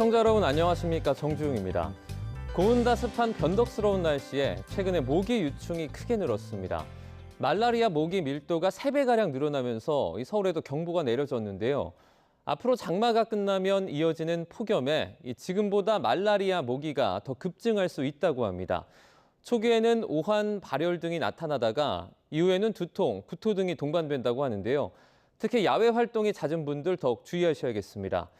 시청자 여러분 안녕하십니까, 정주영입니다. 고온다 습한 변덕스러운 날씨에 최근에 모기 유충이 크게 늘었습니다. 말라리아 모기 밀도가 3배가량 늘어나면서 서울에도 경보가 내려졌는데요. 앞으로 장마가 끝나면 이어지는 폭염에 지금보다 말라리아 모기가 더 급증할 수 있다고 합니다. 초기에는 오한, 발열 등이 나타나다가 이후에는 두통, 구토 등이 동반된다고 하는데요. 특히 야외 활동이 잦은 분들 더욱 주의하셔야겠습니다.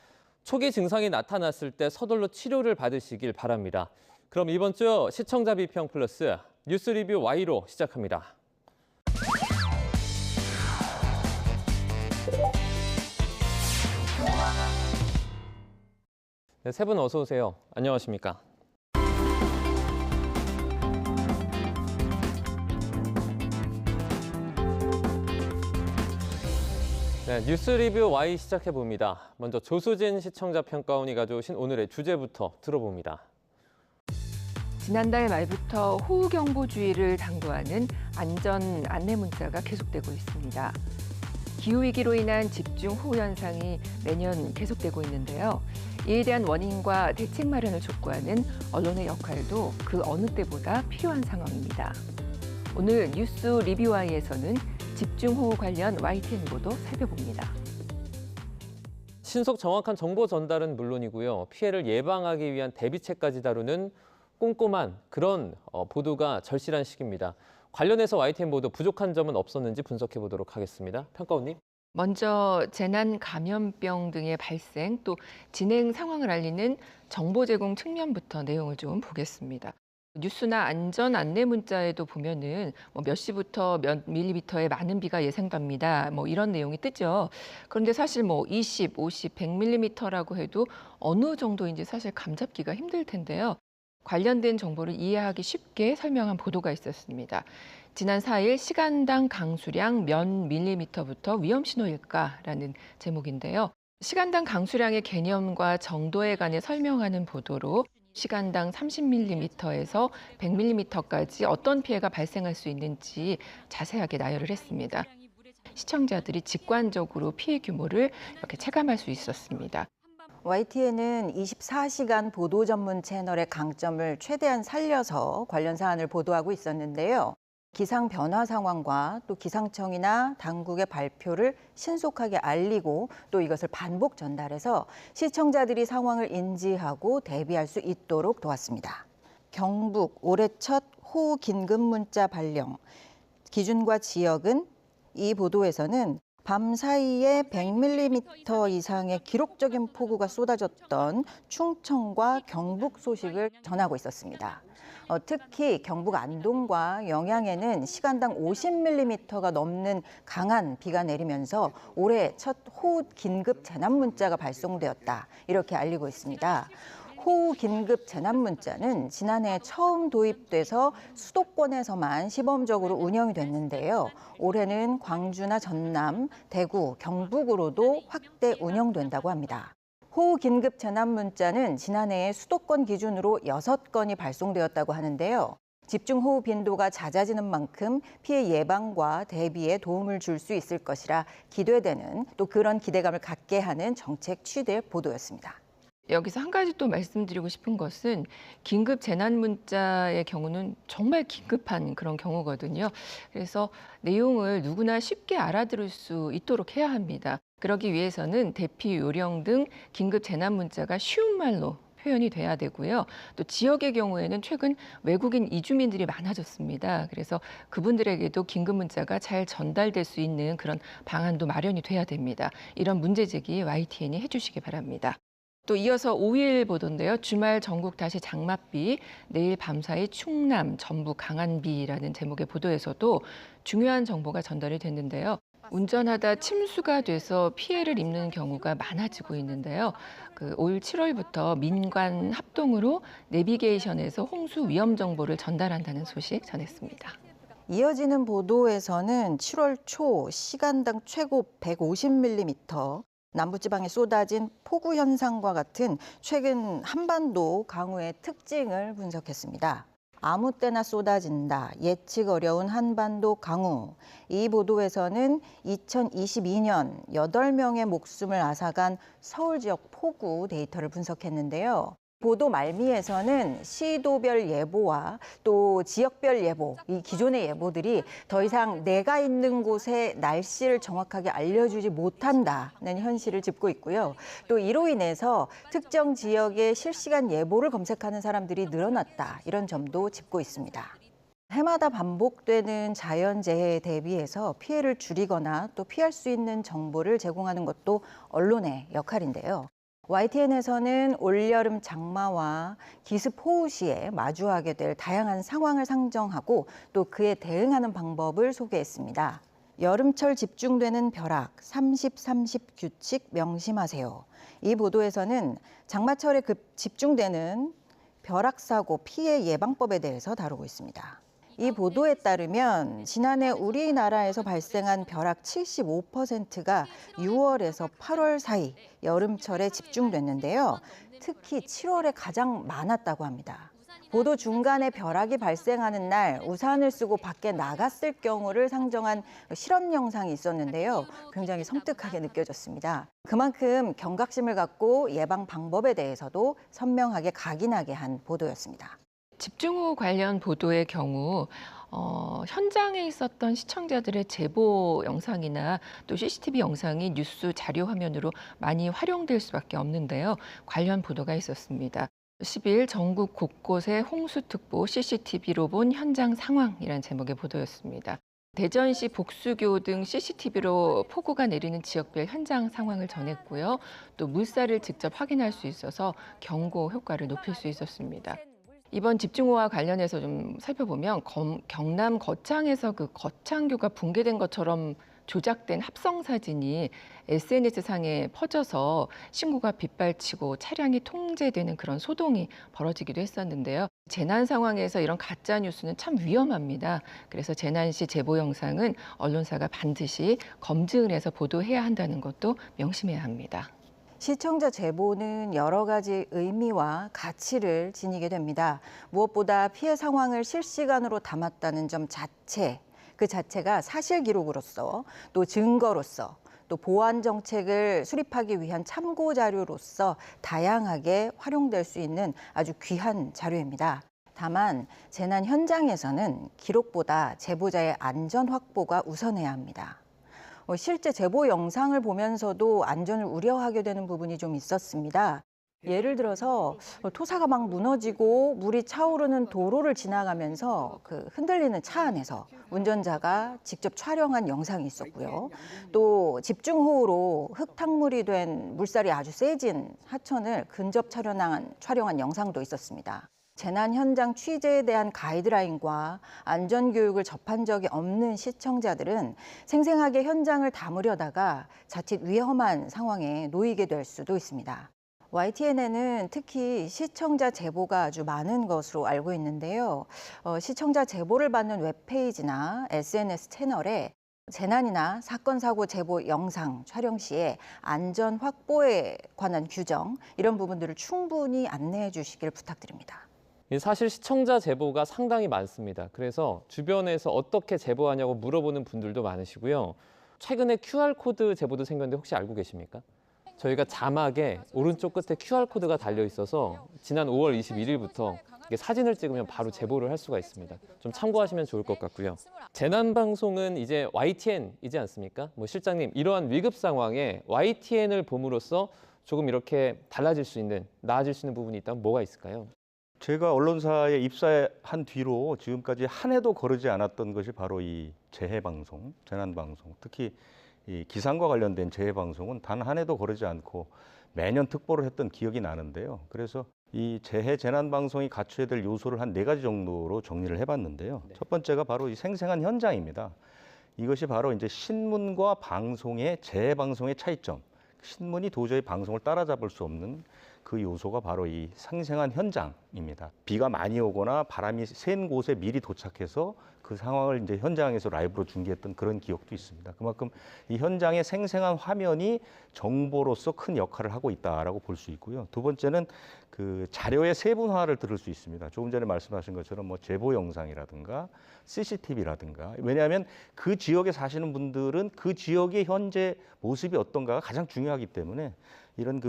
초기 증상이 나타났을 때 서둘러 치료를 받으시길 바랍니다. 그럼 이번 주 시청자 비평 플러스 뉴스 리뷰 Y로 시작합니다. 네, 세 분 어서 오세요. 안녕하십니까? 네, 뉴스 리뷰 Y 시작해봅니다. 먼저 조수진 시청자 평가원이 가져오신 오늘의 주제부터 들어봅니다. 지난달 말부터 호우경보주의를 당부하는 안전 안내 문자가 계속되고 있습니다. 기후위기로 인한 집중호우 현상이 매년 계속되고 있는데요. 이에 대한 원인과 대책 마련을 촉구하는 언론의 역할도 그 어느 때보다 필요한 상황입니다. 오늘 뉴스 리뷰 Y에서는 집중호우 관련 YTN 보도 살펴봅니다. 신속 정확한 정보 전달은 물론이고요. 피해를 예방하기 위한 대비책까지 다루는 꼼꼼한 그런 보도가 절실한 시기입니다. 관련해서 YTN 보도 부족한 점은 없었는지 분석해 보도록 하겠습니다. 평가원님. 먼저 재난 감염병 등의 발생 또 진행 상황을 알리는 정보 제공 측면부터 내용을 좀 보겠습니다. 뉴스나 안전 안내 문자에도 보면은 몇 시부터 몇 밀리미터의 많은 비가 예상됩니다. 이런 내용이 뜨죠. 그런데 사실 20, 50, 100밀리미터라고 해도 어느 정도인지 사실 감잡기가 힘들 텐데요. 관련된 정보를 이해하기 쉽게 설명한 보도가 있었습니다. 지난 4일 시간당 강수량 몇 밀리미터부터 위험신호일까라는 제목인데요. 시간당 강수량의 개념과 정도에 관해 설명하는 보도로 시간당 30밀리미터에서 100밀리미터까지 어떤 피해가 발생할 수 있는지 자세하게 나열을 했습니다. 시청자들이 직관적으로 피해 규모를 이렇게 체감할 수 있었습니다. YTN은 24시간 보도 전문 채널의 강점을 최대한 살려서 관련 사안을 보도하고 있었는데요. 기상 변화 상황과 또 기상청이나 당국의 발표를 신속하게 알리고 또 이것을 반복 전달해서 시청자들이 상황을 인지하고 대비할 수 있도록 도왔습니다. 경북 올해 첫 호우 긴급 문자 발령. 기준과 지역은 이 보도에서는 밤 사이에 100밀리미터 이상의 기록적인 폭우가 쏟아졌던 충청과 경북 소식을 전하고 있었습니다. 특히 경북 안동과 영양에는 시간당 50밀리미터가 넘는 강한 비가 내리면서 올해 첫 호우 긴급 재난 문자가 발송되었다. 이렇게 알리고 있습니다. 호우 긴급 재난 문자는 지난해 처음 도입돼서 수도권에서만 시범적으로 운영이 됐는데요. 올해는 광주나 전남, 대구, 경북으로도 확대 운영된다고 합니다. 호우 긴급 재난 문자는 지난해 수도권 기준으로 6건이 발송되었다고 하는데요. 집중호우 빈도가 잦아지는 만큼 피해 예방과 대비에 도움을 줄 수 있을 것이라 기대되는 또 그런 기대감을 갖게 하는 정책 취지의 보도였습니다. 여기서 한 가지 또 말씀드리고 싶은 것은 긴급 재난 문자의 경우는 정말 긴급한 그런 경우거든요. 그래서 내용을 누구나 쉽게 알아들을 수 있도록 해야 합니다. 그러기 위해서는 대피 요령 등 긴급 재난 문자가 쉬운 말로 표현이 돼야 되고요. 또 지역의 경우에는 최근 외국인 이주민들이 많아졌습니다. 그래서 그분들에게도 긴급 문자가 잘 전달될 수 있는 그런 방안도 마련이 돼야 됩니다. 이런 문제 제기 YTN이 해주시기 바랍니다. 또 이어서 5일 보도인데요. 주말 전국 다시 장맛비, 내일 밤사이 충남, 전북 강한 비라는 제목의 보도에서도 중요한 정보가 전달이 됐는데요. 운전하다 침수가 돼서 피해를 입는 경우가 많아지고 있는데요. 올 7월부터 민관 합동으로 내비게이션에서 홍수 위험 정보를 전달한다는 소식 전했습니다. 이어지는 보도에서는 7월 초 시간당 최고 150밀리미터, 남부지방에 쏟아진 폭우 현상과 같은 최근 한반도 강우의 특징을 분석했습니다. 아무 때나 쏟아진다. 예측 어려운 한반도 강우. 이 보도에서는 2022년 8명의 목숨을 앗아간 서울 지역 폭우 데이터를 분석했는데요. 보도 말미에서는 시도별 예보와 또 지역별 예보, 이 기존의 예보들이 더 이상 내가 있는 곳의 날씨를 정확하게 알려주지 못한다는 현실을 짚고 있고요. 또 이로 인해서 특정 지역의 실시간 예보를 검색하는 사람들이 늘어났다, 이런 점도 짚고 있습니다. 해마다 반복되는 자연재해에 대비해서 피해를 줄이거나 또 피할 수 있는 정보를 제공하는 것도 언론의 역할인데요. YTN에서는 올여름 장마와 기습 호우 시에 마주하게 될 다양한 상황을 상정하고 또 그에 대응하는 방법을 소개했습니다. 여름철 집중되는 벼락, 30-30 규칙 명심하세요. 이 보도에서는 장마철에 집중되는 벼락 사고 피해 예방법에 대해서 다루고 있습니다. 이 보도에 따르면 지난해 우리나라에서 발생한 벼락 75%가 6월에서 8월 사이 여름철에 집중됐는데요. 특히 7월에 가장 많았다고 합니다. 보도 중간에 벼락이 발생하는 날 우산을 쓰고 밖에 나갔을 경우를 상정한 실험 영상이 있었는데요. 굉장히 섬뜩하게 느껴졌습니다. 그만큼 경각심을 갖고 예방 방법에 대해서도 선명하게 각인하게 한 보도였습니다. 집중호우 관련 보도의 경우 현장에 있었던 시청자들의 제보 영상이나 또 CCTV 영상이 뉴스 자료 화면으로 많이 활용될 수밖에 없는데요. 관련 보도가 있었습니다. 10일 전국 곳곳의 홍수특보 CCTV로 본 현장 상황이라는 제목의 보도였습니다. 대전시 복수교 등 CCTV로 폭우가 내리는 지역별 현장 상황을 전했고요. 또 물살을 직접 확인할 수 있어서 경고 효과를 높일 수 있었습니다. 이번 집중호우와 관련해서 좀 살펴보면 경남 거창에서 그 거창교가 붕괴된 것처럼 조작된 합성 사진이 SNS상에 퍼져서 신고가 빗발치고 차량이 통제되는 그런 소동이 벌어지기도 했었는데요. 재난 상황에서 이런 가짜 뉴스는 참 위험합니다. 그래서 재난 시 제보 영상은 언론사가 반드시 검증을 해서 보도해야 한다는 것도 명심해야 합니다. 시청자 제보는 여러 가지 의미와 가치를 지니게 됩니다. 무엇보다 피해 상황을 실시간으로 담았다는 점 자체, 그 자체가 사실 기록으로서 또 증거로서 또 보안 정책을 수립하기 위한 참고 자료로서 다양하게 활용될 수 있는 아주 귀한 자료입니다. 다만 재난 현장에서는 기록보다 제보자의 안전 확보가 우선해야 합니다. 실제 제보 영상을 보면서도 안전을 우려하게 되는 부분이 좀 있었습니다. 예를 들어서 토사가 막 무너지고 물이 차오르는 도로를 지나가면서 그 흔들리는 차 안에서 운전자가 직접 촬영한 영상이 있었고요. 또 집중호우로 흙탕물이 된 물살이 아주 세진 하천을 근접 촬영한 영상도 있었습니다. 재난 현장 취재에 대한 가이드라인과 안전교육을 접한 적이 없는 시청자들은 생생하게 현장을 담으려다가 자칫 위험한 상황에 놓이게 될 수도 있습니다. YTN에는 특히 시청자 제보가 아주 많은 것으로 알고 있는데요. 시청자 제보를 받는 웹페이지나 SNS 채널에 재난이나 사건, 사고 제보 영상 촬영 시에 안전 확보에 관한 규정, 이런 부분들을 충분히 안내해 주시길 부탁드립니다. 사실 시청자 제보가 상당히 많습니다. 그래서 주변에서 어떻게 제보하냐고 물어보는 분들도 많으시고요. 최근에 QR코드 제보도 생겼는데 혹시 알고 계십니까? 저희가 자막에 오른쪽 끝에 QR코드가 달려 있어서 지난 5월 21일부터 사진을 찍으면 바로 제보를 할 수가 있습니다. 좀 참고하시면 좋을 것 같고요. 재난방송은 이제 YTN이지 않습니까? 실장님, 이러한 위급 상황에 YTN을 봄으로써 조금 이렇게 달라질 수 있는, 나아질 수 있는 부분이 있다면 뭐가 있을까요? 제가 언론사에 입사한 뒤로 지금까지 한 해도 거르지 않았던 것이 바로 이 재해방송, 재난방송, 특히 이 기상과 관련된 재해방송은 단 한 해도 거르지 않고 매년 특보를 했던 기억이 나는데요. 그래서 이 재해 재난방송이 갖춰야 될 요소를 한 4가지 정도로 정리를 해봤는데요. 첫 번째가 바로 이 생생한 현장입니다. 이것이 바로 이제 신문과 방송의 재해방송의 차이점. 신문이 도저히 방송을 따라잡을 수 없는 그 요소가 바로 이 생생한 현장입니다. 비가 많이 오거나 바람이 센 곳에 미리 도착해서 그 상황을 이제 현장에서 라이브로 중계했던 그런 기억도 있습니다. 그만큼 이 현장의 생생한 화면이 정보로서 큰 역할을 하고 있다라고 볼 수 있고요. 두 번째는 그 자료의 세분화를 들을 수 있습니다. 조금 전에 말씀하신 것처럼 뭐 제보 영상이라든가 CCTV라든가, 왜냐하면 그 지역에 사시는 분들은 그 지역의 현재 모습이 어떤가가 가장 중요하기 때문에 이런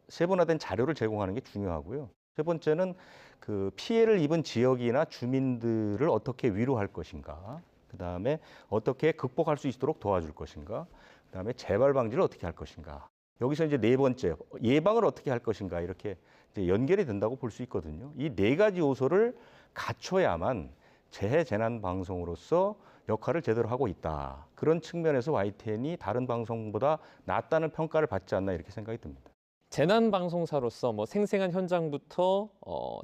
세분화된 자료를 제공하는 게 중요하고요. 세 번째는 그 피해를 입은 지역이나 주민들을 어떻게 위로할 것인가, 그다음에 어떻게 극복할 수 있도록 도와줄 것인가, 그다음에 재발 방지를 어떻게 할 것인가. 여기서 이제 네 번째, 예방을 어떻게 할 것인가, 이렇게 이제 연결이 된다고 볼 수 있거든요. 이 네 가지 요소를 갖춰야만 재난 방송으로서 역할을 제대로 하고 있다. 그런 측면에서 YTN이 다른 방송보다 낫다는 평가를 받지 않나, 이렇게 생각이 듭니다. 재난 방송사로서 뭐 생생한 현장부터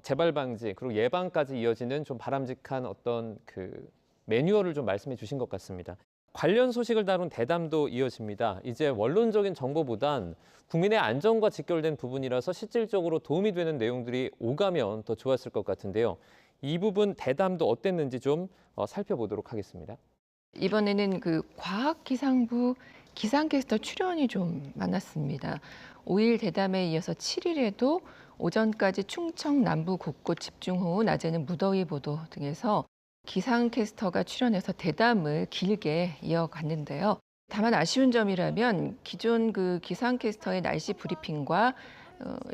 재발 방지 그리고 예방까지 이어지는 좀 바람직한 어떤 그 매뉴얼을 좀 말씀해 주신 것 같습니다. 관련 소식을 다룬 대담도 이어집니다. 이제 원론적인 정보보단 국민의 안전과 직결된 부분이라서 실질적으로 도움이 되는 내용들이 오가면 더 좋았을 것 같은데요. 이 부분 대담도 어땠는지 좀 살펴보도록 하겠습니다. 이번에는 그 과학기상부 기상캐스터 출연이 좀 많았습니다. 5일 대담에 이어서 7일에도 오전까지 충청 남부 곳곳 집중호우, 낮에는 무더위 보도 등에서 기상캐스터가 출연해서 대담을 길게 이어갔는데요. 다만 아쉬운 점이라면 기존 그 기상캐스터의 날씨 브리핑과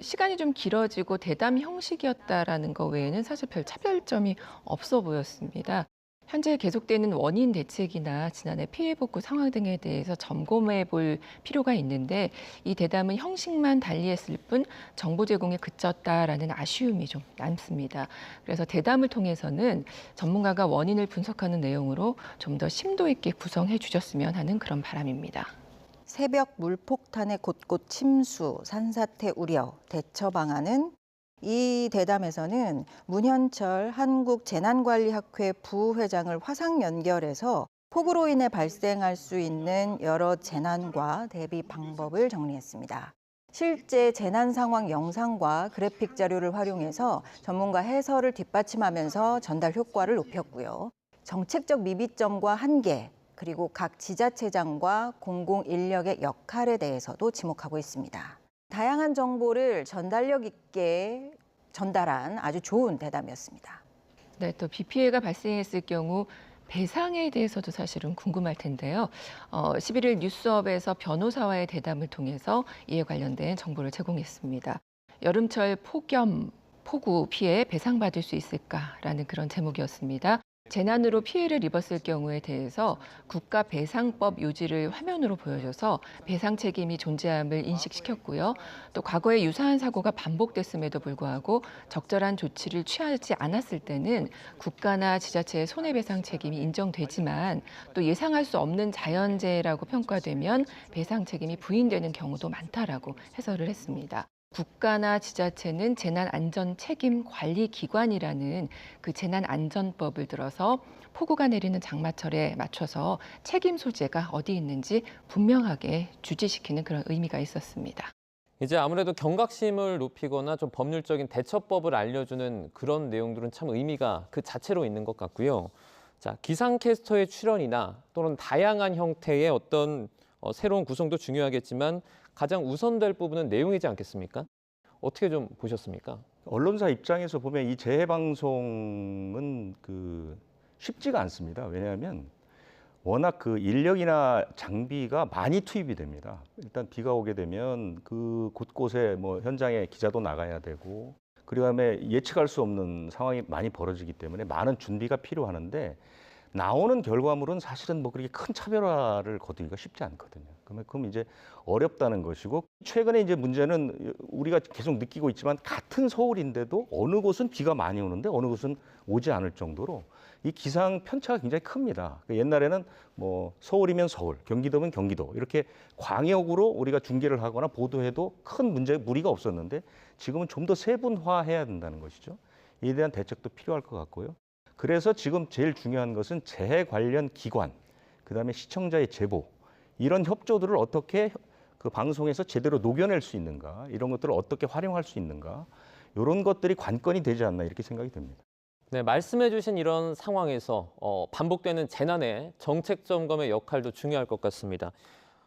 시간이 좀 길어지고 대담 형식이었다라는 것 외에는 사실 별 차별점이 없어 보였습니다. 현재 계속되는 원인 대책이나 지난해 피해 복구 상황 등에 대해서 점검해 볼 필요가 있는데 이 대담은 형식만 달리했을 뿐 정보 제공에 그쳤다라는 아쉬움이 좀 남습니다. 그래서 대담을 통해서는 전문가가 원인을 분석하는 내용으로 좀 더 심도 있게 구성해 주셨으면 하는 그런 바람입니다. 새벽 물폭탄의 곳곳 침수, 산사태 우려, 대처 방안은 이 대담에서는 문현철 한국재난관리학회 부회장을 화상 연결해서 폭우로 인해 발생할 수 있는 여러 재난과 대비 방법을 정리했습니다. 실제 재난 상황 영상과 그래픽 자료를 활용해서 전문가 해설을 뒷받침하면서 전달 효과를 높였고요. 정책적 미비점과 한계, 그리고 각 지자체장과 공공인력의 역할에 대해서도 지목하고 있습니다. 다양한 정보를 전달력 있게 전달한 아주 좋은 대담이었습니다. 네, 또 비 피해가 발생했을 경우 배상에 대해서도 사실은 궁금할 텐데요. 11일 뉴스업에서 변호사와의 대담을 통해서 이에 관련된 정보를 제공했습니다. 여름철 폭염, 폭우 피해 배상받을 수 있을까라는 그런 제목이었습니다. 재난으로 피해를 입었을 경우에 대해서 국가배상법 요지를 화면으로 보여줘서 배상 책임이 존재함을 인식시켰고요. 또 과거에 유사한 사고가 반복됐음에도 불구하고 적절한 조치를 취하지 않았을 때는 국가나 지자체의 손해배상 책임이 인정되지만 또 예상할 수 없는 자연재해라고 평가되면 배상 책임이 부인되는 경우도 많다라고 해설을 했습니다. 국가나 지자체는 재난안전책임관리기관이라는 그 재난안전법을 들어서 폭우가 내리는 장마철에 맞춰서 책임 소재가 어디 있는지 분명하게 주지시키는 그런 의미가 있었습니다. 이제 아무래도 경각심을 높이거나 좀 법률적인 대처법을 알려주는 그런 내용들은 참 의미가 그 자체로 있는 것 같고요. 자, 기상캐스터의 출연이나 또는 다양한 형태의 어떤 새로운 구성도 중요하겠지만 가장 우선될 부분은 내용이지 않겠습니까? 어떻게 좀 보셨습니까? 언론사 입장에서 보면 이 재해방송은 쉽지가 않습니다. 왜냐하면 워낙 그 인력이나 장비가 많이 투입이 됩니다. 일단 비가 오게 되면 그 곳곳에 뭐 현장에 기자도 나가야 되고, 그다음에 예측할 수 없는 상황이 많이 벌어지기 때문에 많은 준비가 필요하는데 나오는 결과물은 사실은 뭐 그렇게 큰 차별화를 거두기가 쉽지 않거든요. 그만큼 이제 어렵다는 것이고, 최근에 이제 문제는 우리가 계속 느끼고 있지만 같은 서울인데도 어느 곳은 비가 많이 오는데 어느 곳은 오지 않을 정도로 이 기상 편차가 굉장히 큽니다. 옛날에는 뭐 서울이면 서울, 경기도면 경기도 이렇게 광역으로 우리가 중계를 하거나 보도해도 큰 무리가 없었는데 지금은 좀 더 세분화해야 된다는 것이죠. 이에 대한 대책도 필요할 것 같고요. 그래서 지금 제일 중요한 것은 재해 관련 기관, 그다음에 시청자의 제보, 이런 협조들을 어떻게 그 방송에서 제대로 녹여낼 수 있는가, 이런 것들을 어떻게 활용할 수 있는가, 이런 것들이 관건이 되지 않나 이렇게 생각이 듭니다. 네, 말씀해 주신 이런 상황에서 반복되는 재난의 정책 점검의 역할도 중요할 것 같습니다.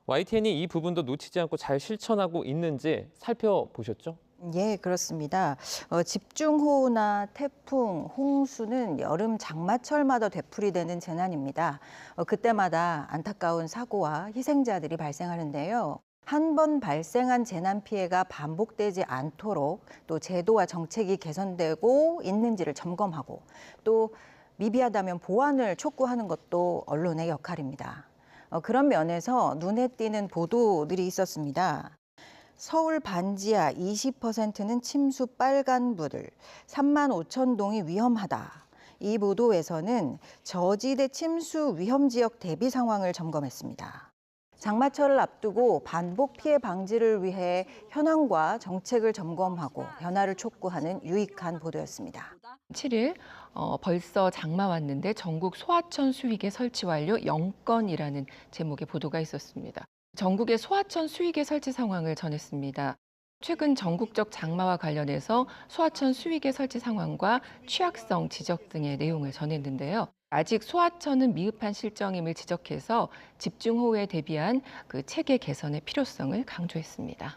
YTN이 이 부분도 놓치지 않고 잘 실천하고 있는지 살펴보셨죠? 예, 그렇습니다. 집중호우나 태풍, 홍수는 여름 장마철마다 되풀이되는 재난입니다. 그때마다 안타까운 사고와 희생자들이 발생하는데요. 한 번 발생한 재난 피해가 반복되지 않도록 또 제도와 정책이 개선되고 있는지를 점검하고 또 미비하다면 보완을 촉구하는 것도 언론의 역할입니다. 그런 면에서 눈에 띄는 보도들이 있었습니다. 서울 반지하 20%는 침수 빨간불, 3만 5천 동이 위험하다. 이 보도에서는 저지대 침수 위험 지역 대비 상황을 점검했습니다. 장마철을 앞두고 반복 피해 방지를 위해 현황과 정책을 점검하고 변화를 촉구하는 유익한 보도였습니다. 7일 벌써 장마 왔는데 전국 소하천 수위계 설치 완료 0건이라는 제목의 보도가 있었습니다. 전국의 소하천 수위계 설치 상황을 전했습니다. 최근 전국적 장마와 관련해서 소하천 수위계 설치 상황과 취약성 지적 등의 내용을 전했는데요. 아직 소하천은 미흡한 실정임을 지적해서 집중호우에 대비한 그 체계 개선의 필요성을 강조했습니다.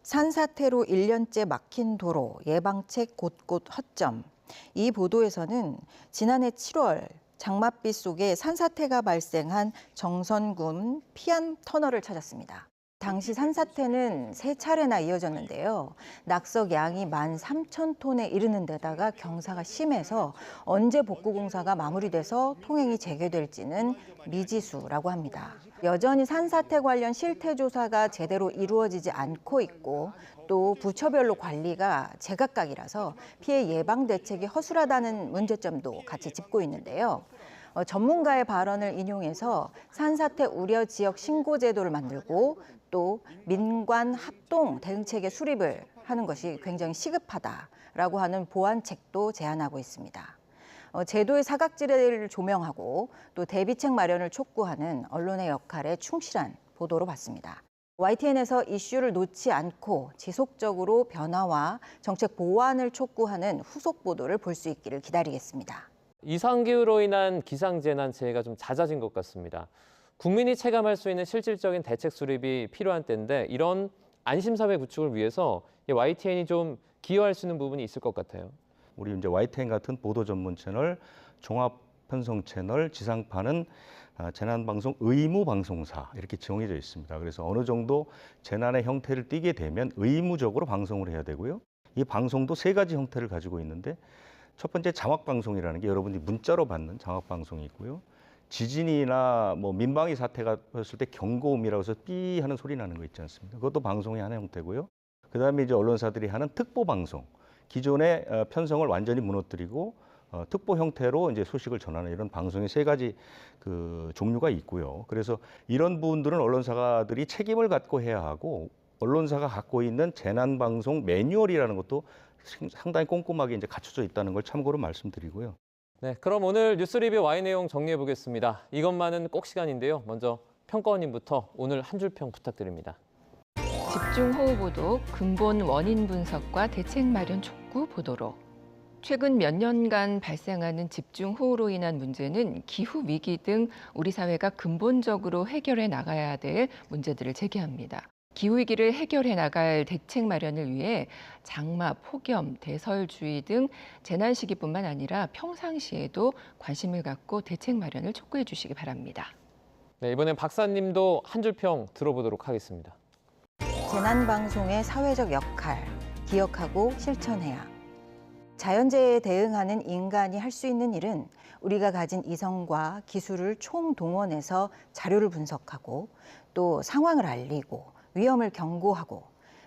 산사태로 1년째 막힌 도로, 예방책 곳곳 허점. 이 보도에서는 지난해 7월 장맛비 속에 산사태가 발생한 정선군 피안 터널을 찾았습니다. 당시 산사태는 3차례나 이어졌는데요. 낙석 양이 13,000톤에 이르는 데다가 경사가 심해서 언제 복구 공사가 마무리돼서 통행이 재개될지는 미지수라고 합니다. 여전히 산사태 관련 실태 조사가 제대로 이루어지지 않고 있고 또 부처별로 관리가 제각각이라서 피해 예방 대책이 허술하다는 문제점도 같이 짚고 있는데요. 전문가의 발언을 인용해서 산사태 우려 지역 신고 제도를 만들고 또 민관 합동 대응체계 수립을 하는 것이 굉장히 시급하다라고 하는 보완책도 제안하고 있습니다. 제도의 사각지대를 조명하고 또 대비책 마련을 촉구하는 언론의 역할에 충실한 보도로 봤습니다. YTN에서 이슈를 놓지 않고 지속적으로 변화와 정책 보완을 촉구하는 후속 보도를 볼 수 있기를 기다리겠습니다. 이상기후로 인한 기상재난재해가 좀 잦아진 것 같습니다. 국민이 체감할 수 있는 실질적인 대책 수립이 필요한 때인데 이런 안심사회 구축을 위해서 YTN이 좀 기여할 수 있는 부분이 있을 것 같아요. 우리 이제 YTN 같은 보도 전문 채널, 종합 편성 채널, 지상파는 재난방송 의무 방송사 이렇게 정해져 있습니다. 그래서 어느 정도 재난의 형태를 띠게 되면 의무적으로 방송을 해야 되고요. 이 방송도 3가지 형태를 가지고 있는데 첫 번째 자막방송이라는 게 여러분들이 문자로 받는 자막방송이 있고요. 지진이나 뭐 민방위 사태가 벌었을 때 경고음이라고 해서 삐 하는 소리 나는 거 있지 않습니까? 그것도 방송의 하나 형태고요. 그다음에 이제 언론사들이 하는 특보 방송, 기존의 편성을 완전히 무너뜨리고 특보 형태로 이제 소식을 전하는 이런 방송의 3가지 그 종류가 있고요. 그래서 이런 부분들은 언론사들이 책임을 갖고 해야 하고 언론사가 갖고 있는 재난 방송 매뉴얼이라는 것도 상당히 꼼꼼하게 이제 갖춰져 있다는 걸 참고로 말씀드리고요. 네, 그럼 오늘 뉴스 리뷰 Y 내용 정리해 보겠습니다. 이것만은 꼭 시간인데요. 먼저 평가원님부터 오늘 한 줄 평 부탁드립니다. 집중호우 보도, 근본 원인 분석과 대책 마련 촉구 보도로. 최근 몇 년간 발생하는 집중호우로 인한 문제는 기후위기 등 우리 사회가 근본적으로 해결해 나가야 될 문제들을 제기합니다. 기후위기를 해결해 나갈 대책 마련을 위해 장마, 폭염, 대설주의 등 재난 시기뿐만 아니라 평상시에도 관심을 갖고 대책 마련을 촉구해 주시기 바랍니다. 네, 이번엔 박사님도 한 줄 평 들어보도록 하겠습니다. 재난방송의 사회적 역할, 기억하고 실천해야. 자연재해에 대응하는 인간이 할 수 있는 일은 우리가 가진 이성과 기술을 총동원해서 자료를 분석하고 또 상황을 알리고 위험을 경고하고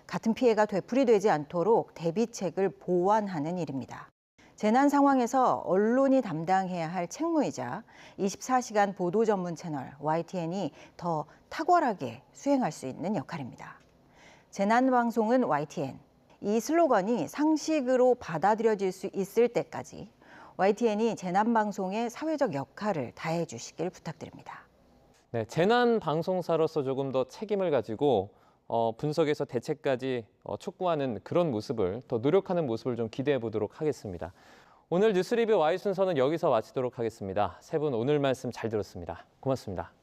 같은 피해가 되풀이되지 않도록 대비책을 보완하는 일입니다. 재난 상황에서 언론이 담당해야 할 책무이자 24시간 보도 전문 채널 YTN이 더 탁월하게 수행할 수 있는 역할입니다. 재난방송은 YTN. 이 슬로건이 상식으로 받아들여질 수 있을 때까지 YTN이 재난방송의 사회적 역할을 다해 주시길 부탁드립니다. 네, 재난 방송사로서 조금 더 책임을 가지고 분석에서 대책까지 촉구하는 그런 모습을 더 노력하는 모습을 좀 기대해 보도록 하겠습니다. 오늘 뉴스리뷰 Y 순서는 여기서 마치도록 하겠습니다. 세 분 오늘 말씀 잘 들었습니다. 고맙습니다.